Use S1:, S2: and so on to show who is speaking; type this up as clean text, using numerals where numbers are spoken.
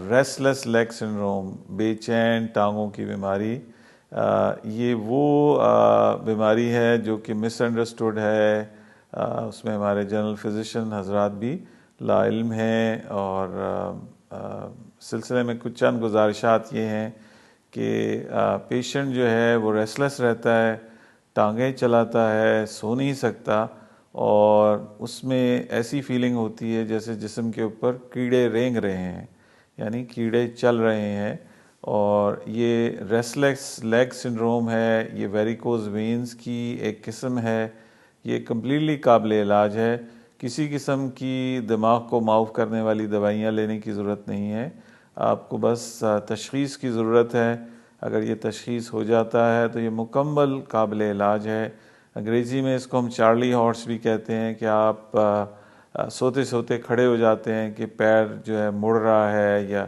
S1: Restless league syndrome, بے چین ٹانگوں کی بیماری، یہ وہ بیماری ہے جو کہ مس انڈرسٹوڈ ہے۔ اس میں ہمارے جنرل فزیشین حضرات بھی لا علم ہیں، اور سلسلے میں کچھ چند گزارشات یہ ہیں کہ پیشنٹ جو ہے وہ ریسٹلیس رہتا ہے، ٹانگیں چلاتا ہے، سو نہیں سکتا، اور اس میں ایسی فیلنگ ہوتی ہے جیسے جسم کے اوپر کیڑے رینگ رہے ہیں، یعنی کیڑے چل رہے ہیں۔ اور یہ ریسٹلیس لیگ سنڈروم ہے، یہ ویریکوز وینز کی ایک قسم ہے۔ یہ کمپلیٹلی قابل علاج ہے، کسی قسم کی دماغ کو معاف کرنے والی دوائیاں لینے کی ضرورت نہیں ہے، آپ کو بس تشخیص کی ضرورت ہے۔ اگر یہ تشخیص ہو جاتا ہے تو یہ مکمل قابل علاج ہے۔ انگریزی میں اس کو ہم چارلی ہارس بھی کہتے ہیں کہ آپ سوتے سوتے کھڑے ہو جاتے ہیں کہ پیر جو ہے مڑ رہا ہے یا